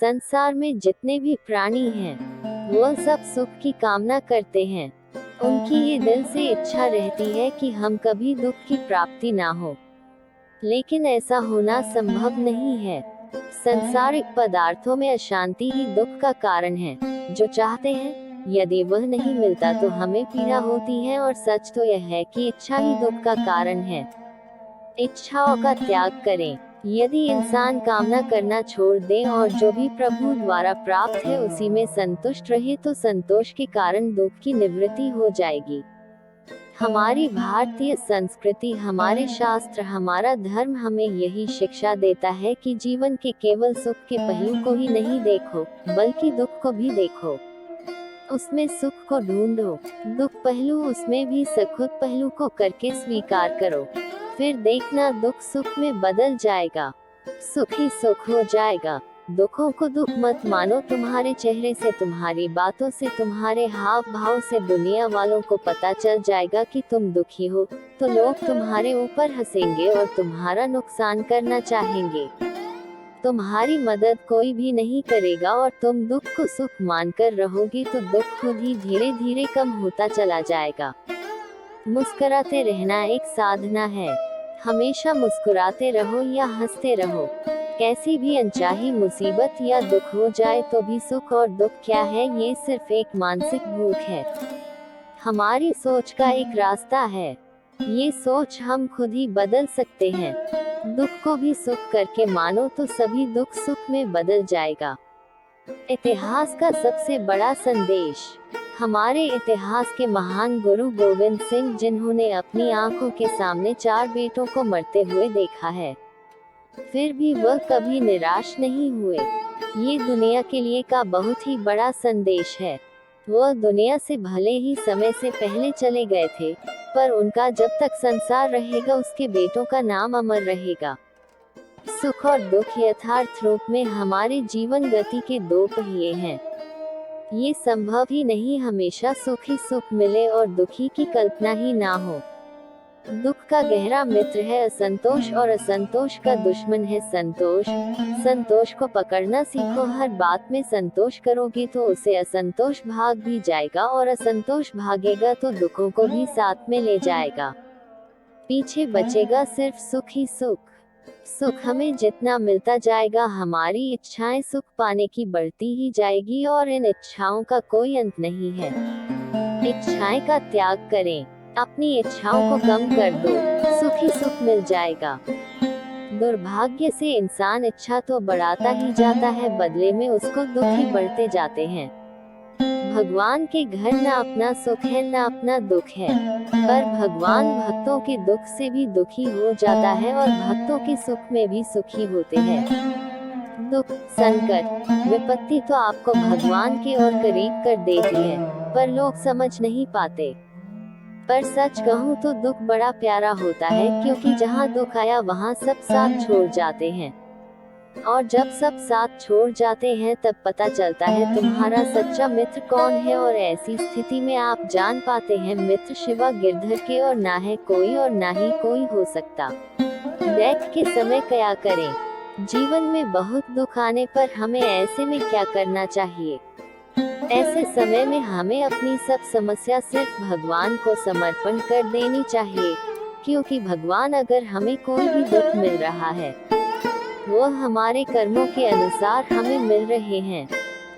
संसार में जितने भी प्राणी हैं, वो सब सुख की कामना करते हैं। उनकी ये दिल से इच्छा रहती है कि हम कभी दुख की प्राप्ति ना हो, लेकिन ऐसा होना संभव नहीं है। संसारिक पदार्थों में अशांति ही दुख का कारण है। जो चाहते हैं, यदि वह नहीं मिलता तो हमें पीड़ा होती है, और सच तो यह है कि इच्छा ही दुख का कारण है। इच्छाओं का त्याग करें। यदि इंसान कामना करना छोड़ दे और जो भी प्रभु द्वारा प्राप्त है उसी में संतुष्ट रहे, तो संतोष के कारण दुख की निवृत्ति हो जाएगी। हमारी भारतीय संस्कृति, हमारे शास्त्र, हमारा धर्म हमें यही शिक्षा देता है कि जीवन के केवल सुख के पहलू को ही नहीं देखो, बल्कि दुख को भी देखो। उसमें सुख को ढूंढो, दुख पहलू उसमें भी सखुद पहलू को करके स्वीकार करो। फिर देखना दुख सुख में बदल जाएगा, सुख ही सुख हो जाएगा। दुखों को दुख मत मानो। तुम्हारे चेहरे से, तुम्हारी बातों से, तुम्हारे हाव भाव से दुनिया वालों को पता चल जाएगा कि तुम दुखी हो, तो लोग तुम्हारे ऊपर हंसेंगे और तुम्हारा नुकसान करना चाहेंगे। तुम्हारी मदद कोई भी नहीं करेगा और तुम दुख को सुख मानकर रहोगे, तो दुख खुद ही धीरे धीरे कम होता चला जाएगा। मुस्कुराते रहना एक साधना है। हमेशा मुस्कुराते रहो या हंसते रहो। कैसी भी अनचाही मुसीबत या दुख हो जाए तो भी सुख और दुख क्या है, ये सिर्फ एक मानसिक भूख है। हमारी सोच का एक रास्ता है, ये सोच हम खुद ही बदल सकते हैं। दुख को भी सुख करके मानो तो सभी दुख सुख में बदल जाएगा। इतिहास का सबसे बड़ा संदेश। हमारे इतिहास के महान गुरु गोविंद सिंह, जिन्होंने अपनी आंखों के सामने 4 बेटों को मरते हुए देखा है, फिर भी वह कभी निराश नहीं हुए। ये दुनिया के लिए का बहुत ही बड़ा संदेश है। वह दुनिया से भले ही समय से पहले चले गए थे, पर उनका जब तक संसार रहेगा उसके बेटों का नाम अमर रहेगा। सुख और दुख यथार्थ रूप में हमारे जीवन गति के 2 पहिए हैं। ये संभव ही नहीं हमेशा सुख ही सुख मिले और दुखी की कल्पना ही ना हो। दुख का गहरा मित्र है असंतोष, और असंतोष का दुश्मन है संतोष। संतोष को पकड़ना सीखो। हर बात में संतोष करोगे तो उसे असंतोष भाग भी जाएगा, और असंतोष भागेगा तो दुखों को भी साथ में ले जाएगा। पीछे बचेगा सिर्फ सुख ही सुख। सुख हमें जितना मिलता जाएगा, हमारी इच्छाएं सुख पाने की बढ़ती ही जाएगी, और इन इच्छाओं का कोई अंत नहीं है। इच्छाएं का त्याग करें, अपनी इच्छाओं को कम कर दो, सुख ही सुख मिल जाएगा। दुर्भाग्य से इंसान इच्छा तो बढ़ाता ही जाता है, बदले में उसको दुख ही बढ़ते जाते हैं। भगवान के घर न अपना सुख है न अपना दुख है, पर भगवान भक्तों के दुख से भी दुखी हो जाता है और भक्तों के सुख में भी सुखी होते हैं। दुख, संकट, विपत्ति तो आपको भगवान के और करीब कर देती है, पर लोग समझ नहीं पाते। पर सच कहूँ तो दुख बड़ा प्यारा होता है, क्योंकि जहाँ दुख आया वहाँ सब साथ छोड़ जाते हैं, और जब सब साथ छोड़ जाते हैं तब पता चलता है तुम्हारा सच्चा मित्र कौन है। और ऐसी स्थिति में आप जान पाते हैं मित्र शिवा गिरधर के और ना है कोई और ना ही कोई हो सकता। दैत के समय क्या करें। जीवन में बहुत दुख आने पर हमें ऐसे में क्या करना चाहिए। ऐसे समय में हमें अपनी सब समस्या सिर्फ भगवान को समर्पण कर देनी चाहिए, क्योंकि भगवान अगर हमें कोई भी दुख मिल रहा है, वो हमारे कर्मों के अनुसार हमें मिल रहे हैं।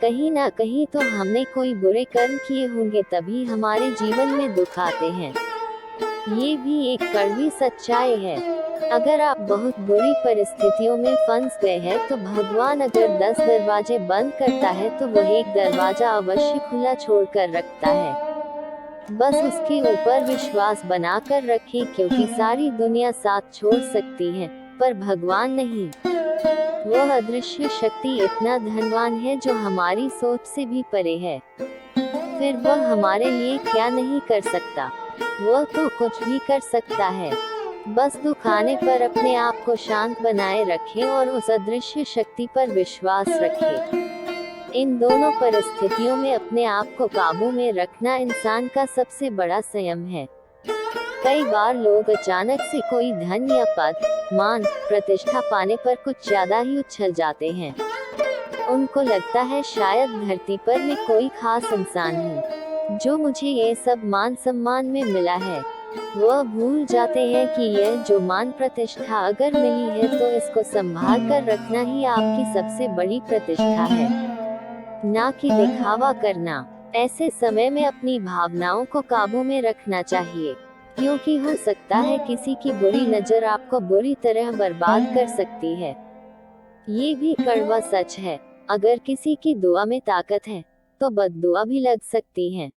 कहीं ना कहीं तो हमने कोई बुरे कर्म किए होंगे, तभी हमारे जीवन में दुख आते हैं। ये भी एक कड़वी सच्चाई है। अगर आप बहुत बुरी परिस्थितियों में फंस गए हैं, तो भगवान अगर 10 दरवाजे बंद करता है तो वह एक दरवाजा अवश्य खुला छोड़कर रखता है। बस उसके ऊपर विश्वास बनाकर रखें, क्योंकि सारी दुनिया साथ छोड़ सकती है, पर भगवान नहीं। वह अदृश्य शक्ति इतना धनवान है जो हमारी सोच से भी परे है। फिर वह हमारे लिए क्या नहीं कर सकता। वह तो कुछ भी कर सकता है। बस दुख आने पर अपने आप को शांत बनाए रखें और उस अदृश्य शक्ति पर विश्वास रखें। इन दोनों परिस्थितियों में अपने आप को काबू में रखना इंसान का सबसे बड़ा संयम है। कई बार लोग अचानक से कोई धन या पद, मान, प्रतिष्ठा पाने पर कुछ ज्यादा ही उछल जाते हैं। उनको लगता है शायद धरती पर मैं कोई खास इंसान हूँ, जो मुझे ये सब मान सम्मान में मिला है। वह भूल जाते हैं कि यह जो मान प्रतिष्ठा अगर मिली है तो इसको संभाल कर रखना ही आपकी सबसे बड़ी प्रतिष्ठा है, ना कि दिखावा करना। ऐसे समय में अपनी भावनाओं को काबू में रखना चाहिए, क्योंकि हो सकता है किसी की बुरी नजर आपको बुरी तरह बर्बाद कर सकती है। ये भी कड़वा सच है, अगर किसी की दुआ में ताकत है तो बद्दुआ भी लग सकती है।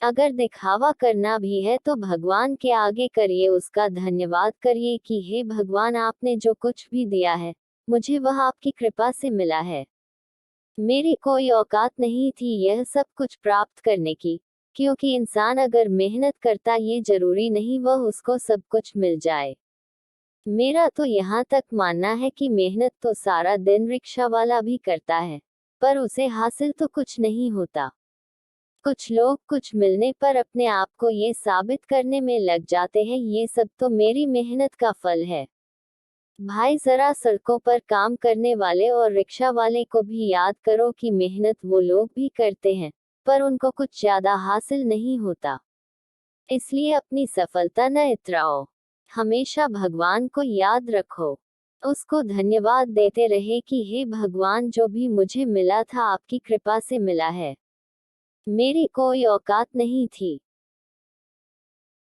अगर दिखावा करना भी है तो भगवान के आगे करिए, उसका धन्यवाद करिए कि हे भगवान, आपने जो कुछ भी दिया है मुझे वह आपकी कृपा से मिला है। मेरी कोई औकात नहीं थी यह सब कुछ प्राप्त करने की, क्योंकि इंसान अगर मेहनत करता ये जरूरी नहीं वह उसको सब कुछ मिल जाए। मेरा तो यहाँ तक मानना है कि मेहनत तो सारा दिन रिक्शा वाला भी करता है, पर उसे हासिल तो कुछ नहीं होता। कुछ लोग कुछ मिलने पर अपने आप को ये साबित करने में लग जाते हैं ये सब तो मेरी मेहनत का फल है। भाई जरा सड़कों पर काम करने वाले और रिक्शा वाले को भी याद करो कि मेहनत वो लोग भी करते हैं, पर उनको कुछ ज्यादा हासिल नहीं होता। इसलिए अपनी सफलता न इतराओ, हमेशा भगवान को याद रखो, उसको धन्यवाद देते रहे कि हे भगवान, जो भी मुझे मिला था आपकी कृपा से मिला है। मेरी कोई औकात नहीं थी।